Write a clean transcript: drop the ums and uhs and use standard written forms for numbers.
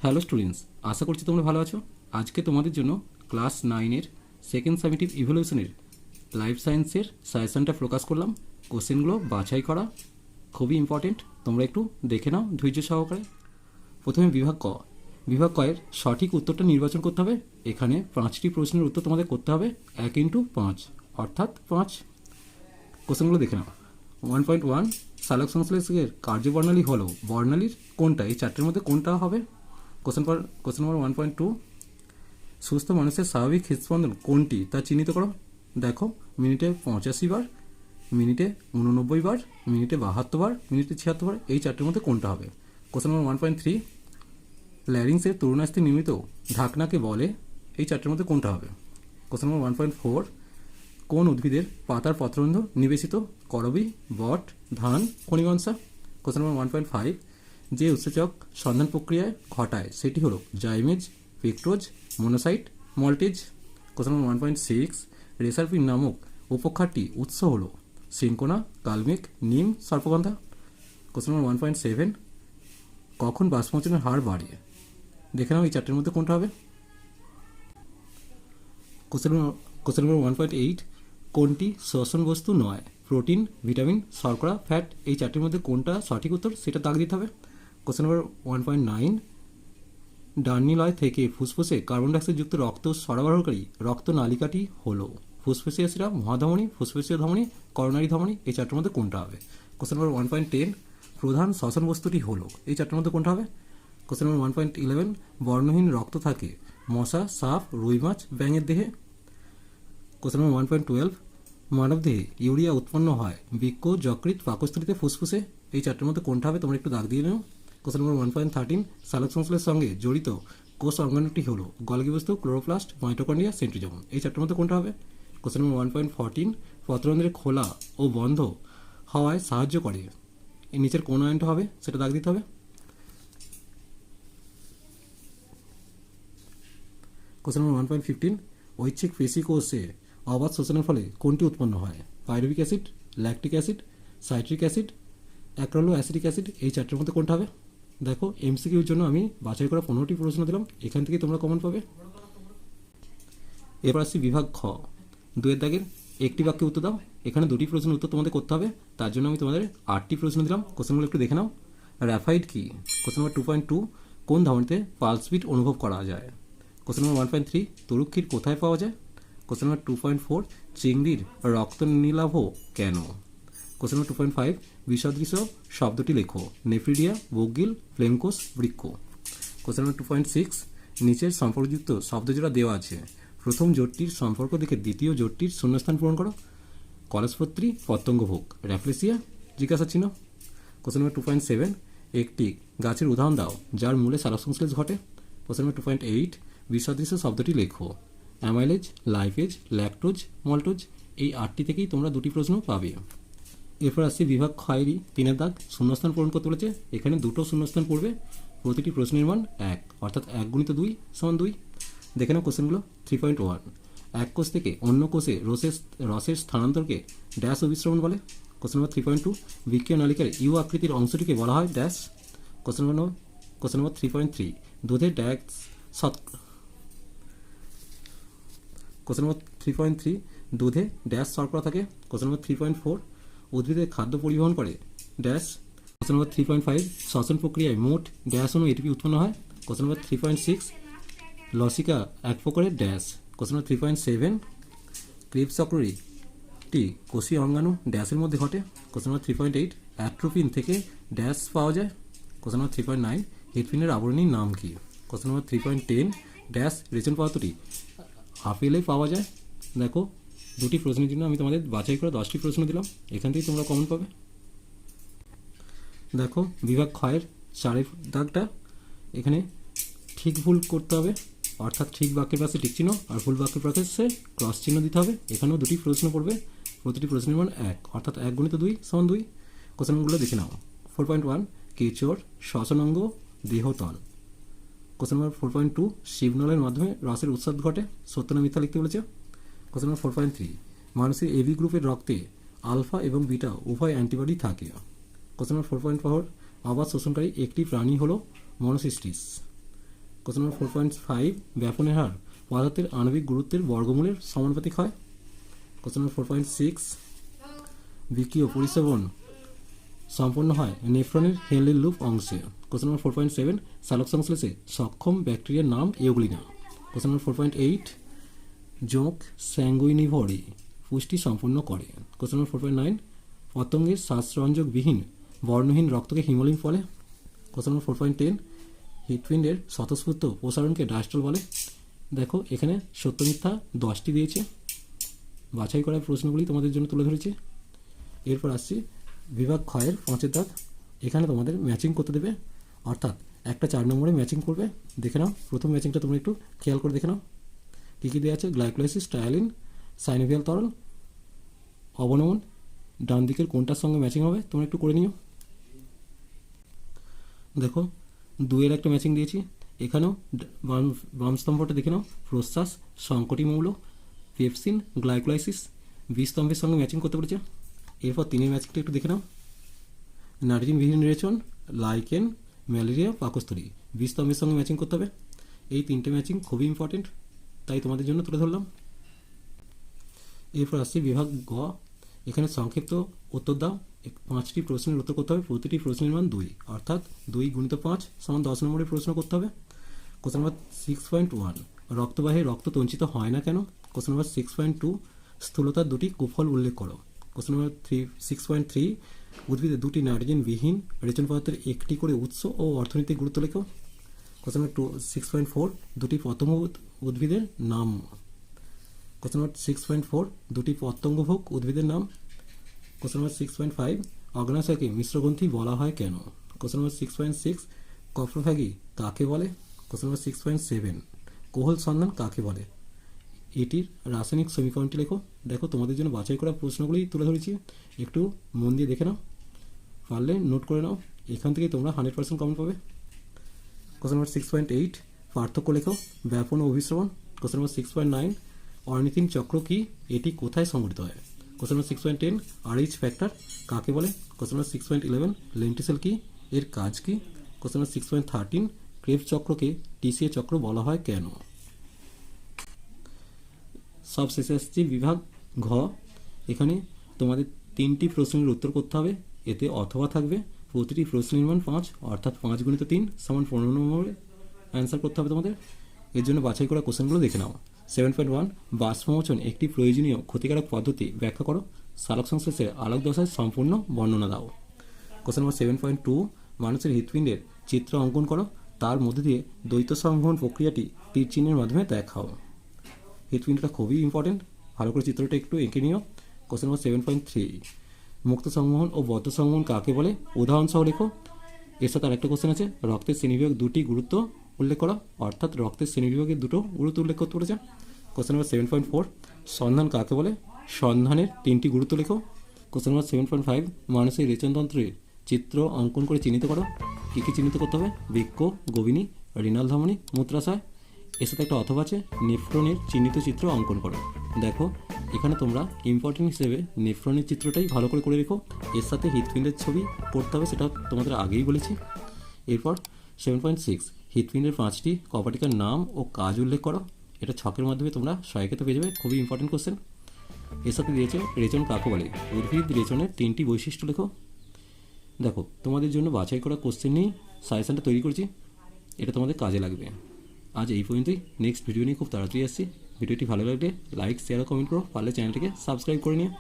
Hello students, আশা করছি তোমরা ভালো আছো। আজকে তোমাদের জন্য ক্লাস 9-এর সেকেন্ড সামেটিভ ইভলিউশনের লাইফ সায়েন্সের সাজেশনটা প্রকাশ করলাম। কোশ্চেনগুলো বাছাই করা খুবই ইম্পর্টেন্ট, তোমরা একটু দেখে নাও ধৈর্য সহকারে। প্রথমে বিভাগ কয়ের সঠিক উত্তরটা নির্বাচন করতে হবে। এখানে 5টি প্রশ্নের উত্তর তোমাদের করতে হবে 1x5 অর্থাৎ 5। কোশ্চেনগুলো দেখে নাও। 1.1 সালোক সংশ্লেষের কার্যবর্ণালী হলো বর্ণালীর কোনটা? এই চারটের মধ্যে কোনটা হবে? কোশ্চেন নম্বর 1.2 সুস্থ মানুষের স্বাভাবিক হৃদস্পন্দন কোনটি তা চিহ্নিত করো। দেখো, মিনিটে 85 বার, মিনিটে 89 বার, মিনিটে 72 বার, মিনিটে 76 বার, এই চারটের মধ্যে কোনটা হবে? কোশ্চেন নম্বর 1.3 ল্যারিংসের তরুণাস্থি নির্মিত ঢাকনাকে বলে, এই চারটের মধ্যে কোনটা হবে? কোশ্চেন নম্বর 1.4 কোন উদ্ভিদের পাতার পত্ররন্ধ্র নিবেশিত? করবী, বট, ধান, কণিমনসা। কোশ্চেন নম্বর 1.5 যে উৎসেচক সন্ধান প্রক্রিয়ায় ঘটায় সেটি হলো zymase, pectase, monocyte, maltase. Question number 1.6 reserpine নামক উপক্ষারটি উৎস হলো সিনকোনা, কালমেঘ, নিম, সর্পগন্ধা। কোশ্চেন নম্বর 1.7 কখন বাষ্পমোচনের হার বাড়ে? দেখে নাও এই চারটের মধ্যে কোনটা হবে? কোশ্চেন নম্বর 1.8 কোনটি শ্বসন বস্তু নয়? প্রোটিন, ভিটামিন, শর্করা, ফ্যাট, এই চারটির মধ্যে কোনটা সঠিক উত্তর সেটা দাগ দিতে হবে। কোশ্চেন নম্বর 1.9 ডার্নিলয় থেকে ফুসফুসে কার্বন ডাইঅক্সাইড যুক্ত রক্ত সরবরাহকারী রক্তনালিকাটি হলো ফুসফুসিয়া শিরা, মহাধমনী, ফুসফুসীয় ধমনী, করোনারি ধমনী, এই চারটির মধ্যে কোনটা হবে? কোশ্চেন নম্বর 1.10 প্রধান শ্বসন বস্তুটি হলো, এই চারটির মধ্যে কোনটা হবে? কোশ্চেন নম্বর 1.11 বর্ণহীন রক্ত থাকে মশা, সাপ, রুই মাছ, ব্যাঙের দেহে। কোশ্চেন নম্বর 1.12 মানবদেহে ইউরিয়া উৎপন্ন হয় বৃক্ক, যকৃৎ, পাকস্থলীতে, ফুসফুসে, এই চারটির মধ্যে কোনটা হবে? তোমরা একটু দাগ দিয়ে নাও। কোশ্চেন নম্বর 1.13 সালোক সংশ্লেষের সঙ্গে জড়িত কোষ অঙ্গাণুটি হলো গলগি বস্তু, ক্লোরোপ্লাস্ট, মাইটোকন্ড্রিয়া, সেন্ট্রিওজোম, এই চারটির মধ্যে কোনটা হবে? কোশ্চেন নম্বর 1.14 পত্ররন্ধ্রের খোলা ও বন্ধ হওয়ায় সাহায্য করে, এই নিচের কোন আয়নটা হবে সেটা দাগ দিতে হবে। কোশ্চেন নম্বর 1.15 ঐচ্ছিক পেশি কোষে অবাধ শোষণের ফলে কোনটি উৎপন্ন হয়? Pyruvic acid, lactic acid, citric acid, অ্যাক্রালো অ্যাসিডিক অ্যাসিড, এই চারটির মধ্যে কোনটা হবে? দেখো, এমসিকিউর জন্য আমি বাছাই করা 15টি প্রশ্ন দিলাম, এখান থেকে তোমরা কমন পাবে। এরপর আসছি বিভাগ খ, 2-এর দাগের একটি বাক্যে উত্তর দাও। এখানে 2টি প্রশ্নের উত্তর তোমাদের করতে হবে, তার জন্য আমি তোমাদের 8টি প্রশ্ন দিলাম। কোশ্চেনগুলো একটু দেখে নাও। র্যাফাইড কি? কোশ্চেন নম্বর 2.2 কোন ধমনীতে পালস বিট অনুভব করা যায়? কোশ্চেন নম্বর 1.3 তরুক্ষীর কোথায় পাওয়া যায়? কোশ্চেন নম্বর 2.4 চিংড়ির রক্ত নীলাভ কেন? কোশ্চেন নম্বর 2.5 বিসদৃশ শব্দটি লেখো। নেফ্রিডিয়া, বগিল, ফ্লেমকোষ, বৃক্ষ। কোশ্চেন নম্বর 2.6 নিচের সম্পর্কযুক্ত শব্দজোড়া দেওয়া আছে, প্রথম জোটটির সম্পর্ক দেখে দ্বিতীয় জোটটির শূন্যস্থান পূরণ করো। কলসপত্রী, পতঙ্গভোগ, র্যাফলেসিয়া, জিজ্ঞাসা চিহ্ন। কোশ্চেন নম্বর 2.7 একটি গাছের উদাহরণ দাও যার মূলে সালোক সংশ্লেষ ঘটে। কোশ্চেন নম্বর 2.8 বিসদৃশ শব্দটি লেখো। অ্যামাইলেজ, লাইফেজ, ল্যাকটোজ, মল্টোজ, এই 8টি থেকেই তোমরা 2টি প্রশ্ন পাবে। এরপর আসছে বিভাগ ক্ষয়েরই 3-এর দাগ, শূন্যস্থান পূরণ করতে বলেছে। এখানে 2টো শূন্যস্থান পড়বে, প্রতিটি প্রশ্নের মান 1 অর্থাৎ 1 × 2 = 2। দেখে নাও কোশ্চেনগুলো। 3.1 এক কোষ থেকে অন্য কোষে রসের স্থানান্তরকে ড্যাশ অভিস্রবণ বলে। কোশ্চেন নম্বর 3.2 বিক্রিয় নালিকার ইউ আকৃতির অংশটিকে বলা হয় ড্যাশ। কোশ্চেন নম্বর 3.3 দুধের ড্যাশ কোশ্চেন নম্বর 3.3 দুধে ড্যাশ শর্করা থাকে। কোশ্চেন নম্বর 3.4 উদ্ভিদের খাদ্য পরিবহন করে ড্যাশ। কোশ্চেন নম্বর 3.5 শ্বসন প্রক্রিয়ায় মোট ড্যাশ অণু এটিপি উৎপন্ন হয়। কোশ্চেন নম্বর 3.6 লসিকা এক প্রকারের ড্যাশ। কোশ্চেন নম্বর 3.7 ক্রিবস চক্রটি কোষীয় অঙ্গাণু ড্যাশের মধ্যে ঘটে। কোশ্চেন নম্বর 3.8 অ্যাট্রোপিন থেকে ড্যাশ পাওয়া যায়। কোশ্চেন নম্বর 3.9 হিটপিনের আবরণীর নাম কি? কোশ্চেন নম্বর 3.10 ড্যাশ রেচন পদার্থটি আপেলে পাওয়া যায়। দেখো, 2টি প্রশ্নের জন্য আমি তোমাদের বাছাই করে 10টি প্রশ্ন দিলাম, এখান থেকেই তোমরা কমন পাবে। দেখো, বিভাগ ক্ষয়ের 4-এর দাগটা, এখানে ঠিক ভুল করতে হবে, অর্থাৎ ঠিক বাক্যের পাশে টিক চিহ্ন আর ভুল বাক্যের পাশে ক্রস চিহ্ন দিতে হবে। এখানেও 2টি প্রশ্ন পড়বে, প্রতিটি প্রশ্নের মান 1 অর্থাৎ 1 × 2 = 2। কোশ্চেনগুলো দেখে নাও। 4.1 কেঁচোর শ্বসন অঙ্গ দেহতল। কোশ্চেন নম্বর 4.2 শিবনলের মাধ্যমে রসের উৎস ঘটে, সত্য না মিথ্যা লিখতে বলেছে। কোশ্চেন নম্বর 4.3 মানুষের এবি গ্রুপের রক্তে আলফা এবং বিটা উভয় অ্যান্টিবডি থাকে। কোশ্চেন নম্বর 4.4 অবাধ শোষণকারী একটি প্রাণী হলো মনোসিস্টিস। কোশ্চেন নাম্বার 4.5 ব্যাপনের হার পদার্থের আণবিক গুরুত্বের বর্গমূলের সমানুপাতিক হয়। কোশ্চেন নাম্বার 4.6 বিক্রিয় পরিশ্রবণ সম্পন্ন হয় নেফ্রনের হেনলি লুপ অংশে। কোশ্চেন নাম্বার 4.7 সালোক সংশ্লেষে সক্ষম ব্যাকটেরিয়ার নাম ইউগ্লিনা। কোশ্চেন নাম্বার 4.8 জোঁক স্যাঙ্গুইনিভরি পুষ্টি সম্পন্ন করে। কোশ্চেন নাম্বার 4.9 পতঙ্গের শ্বাসরঞ্জকবিহীন বর্ণহীন রক্তকে হিমোলিন বলে। কোশ্চেন নাম্বার 4.10 হৃৎপিণ্ডের স্বতঃস্ফূর্ত প্রসারণকে ডায়াস্টল বলে। দেখো এখানে সত্য মিথ্যা 10টি দিয়েছে, বাছাই করা প্রশ্নগুলি তোমাদের জন্য তুলে ধরেছি। এরপর আসছি বিভাগ ক্ষয়ের 5-এর দাগ। এখানে তোমাদের ম্যাচিং করতে দেবে, অর্থাৎ একটা 4 নম্বরে ম্যাচিং করবে। দেখে নাও প্রথম ম্যাচিংটা তোমরা একটু খেয়াল করে দেখে নাও কী কী দেওয়া আছে। গ্লাইকোলাইসিস, টায়ালিন, সাইনোভিয়াল তরল, অবনমন ডান দিকের কোনটার সঙ্গে ম্যাচিং হবে তোমরা একটু করে নিও। দেখো 2-এর একটা ম্যাচিং দিয়েছি, এখানেও বাম স্তম্ভটা দেখে নাও প্রশ্বাস, সংকটি মৌল, পেপসিন, গ্লাইকোলাইসিস, বি স্তম্ভের সঙ্গে ম্যাচিং করতে পেরেছে। এরপর 3-এর ম্যাচিংটা একটু দেখে নাও, নাইট্রোজেনবিহীন রেচন, লাইকেন, ম্যালেরিয়া, পাকস্থলী, বি স্তম্ভের সঙ্গে ম্যাচিং করতে হবে। এই 3টে ম্যাচিং খুবই ইম্পর্টেন্ট, তাই তোমাদের জন্য তুলে ধরলাম। এরপর আসছি বিভাগ গ। এখানে সংক্ষিপ্ত উত্তর দাও, 5টি প্রশ্নের উত্তর করতে হবে, প্রতিটি প্রশ্নের মান 2, অর্থাৎ 2 × 5 = 10 নম্বরের প্রশ্ন করতে হবে। কোশ্চেন নাম্বার 6.1 রক্তবাহে রক্ত তঞ্চিত হয় না কেন। কোশ্চেন নাম্বার 6.2 স্থূলতার 2টি কুফল উল্লেখ করো। কোশ্চেন নাম্বার 6.3 উদ্ভিদের 2টি নাইট্রোজেনবিহীন রেচন পদার্থের একটি করে উৎস ও অর্থনৈতিক গুরুত্ব লেখো। কোশ্চেন নাম্বার 6.4 2টি পতঙ্গ উদ্ভিদের নাম। কোশ্চেন নাম্বার 6.4 2টি পতঙ্গভোগ উদ্ভিদের নাম। কোশ্চেন নাম্বার 6.5 অগ্নাশয়কে মিশ্রগ্রন্থি বলা হয় কেন। কোশ্চেন নাম্বার 6.6 কপ্রোফ্যাগি কাকে বলে। কোশ্চেন নাম্বার 6.7 কোহল সন্ধান কাকে বলে। এটির রাসায়নিক সমীকরণটি লেখো। দেখো তোমাদের জন্য বাছাই করা প্রশ্নগুলি তুলে ধরেছি, একটু মন দিয়ে দেখে নাও, পারলে নোট করে নাও, এখান থেকে তোমরা 100% কমন পাবে। কোশ্চেন নাম্বার 6.8 পার্থক্য লেখো, ব্যাপন ও অভিশ্রবণ। কোশ্চেন নাম্বার 6.9 অর্নিথিন চক্র কি, এটি কোথায় সংঘটিত হয়। কোশ্চেন নাম্বার 6.10 RH ফ্যাক্টর কাকে বলে। কোশ্চেন নাম্বার 6.11 লেন্টিসেল কি, এর কাজ কি। কোশ্চেন নাম্বার 6.13 ক্রেবস চক্রকে TCA চক্র বলা হয় কেন। সব শেষে আসছি বিভাগ ঘ। এখানে তোমাদের 3টি প্রশ্নের উত্তর করতে হবে, এতে অথবা থাকবে, প্রতিটি প্রশ্নের মান 5, অর্থাৎ 5 × 3 = 15 নম্বরে অ্যান্সার করতে হবে তোমাদের। এর জন্য বাছাই করা কোশ্চেনগুলো দেখে নাও। 7.1 বাষ্পমোচন একটি প্রয়োজনীয় ক্ষতিকারক পদ্ধতি ব্যাখ্যা করো। সালোক সংশ্লেষের আলোক দশায় সম্পূর্ণ বর্ণনা দাও। কোশ্চেন নাম্বার 7.2 মানুষের হৃৎপিণ্ডের চিত্র অঙ্কন করো, তার মধ্যে দিয়ে দ্বৈত সংবহন প্রক্রিয়াটি তীর চিহ্নের মাধ্যমে দেখাও। হৃৎপিণ্ডটা খুবই ইম্পর্টেন্ট, ভালো করে চিত্রটা একটু এঁকে নিও। কোশ্চেন নাম্বার 7.3 মুক্ত সংবহন ও বদ্ধ সংবহন কাকে বলে, উদাহরণ সহ লেখো। এর সাথে আরেকটা কোশ্চেন আছে, রক্তের শ্রেণীবিভাগ 2টি গুরুত্ব উল্লেখ করা, অর্থাৎ রক্তের শ্রেণীবিভাগের 2টো গুরুত্ব উল্লেখ করতে পেরেছে। কোশ্চেন নাম্বার 7.4 সন্ধান কাকে বলে, সন্ধানের 3টি গুরুত্ব লেখো। কোশ্চেন নাম্বার 7.5 মানুষের রেচনতন্ত্রের চিত্র অঙ্কন করে চিহ্নিত করো। কী কী চিহ্নিত করতে হবে, বৃক্ক, গোবিনী, রিনাল ধমনী, মূত্রাশয়। এর সাথে একটা অথবা আছে, নেফ্রনের চিহ্নিত চিত্র অঙ্কন করো। দেখো এখানে তোমরা ইম্পর্টেন্ট হিসেবে নেফ্রনের চিত্রটাই ভালো করে রেখো, এর সাথে হৃৎপিণ্ডের ছবি করতে হবে, সেটা তোমাদের আগেই বলেছি। এরপর 7.6 হৃৎপিণ্ডের 5টি কপাটিকার নাম ও কাজ উল্লেখ করো। এটা ছকের মাধ্যমে তোমরা সহায়িকাতে পেয়ে যাবে, খুবই ইম্পর্টেন্ট কোশ্চেন। এর সাথে দিয়েছে রেচন কাকে বলে, উদ্ভিদ রেচনের 3টি বৈশিষ্ট্য লেখো। দেখো তোমাদের জন্য বাছাই করা কোশ্চেন নিয়েই সাজেশনটা তৈরি করছি, এটা তোমাদের কাজে লাগবে। আজ এই পর্যন্তই, নেক্সট ভিডিও নিয়ে খুব তাড়াতাড়ি আসছি। ভিডিওটি ভালো লাগলে লাইক, শেয়ার ও কমেন্ট করো, পারলে চ্যানেলটিকে সাবস্ক্রাইব করে নিও।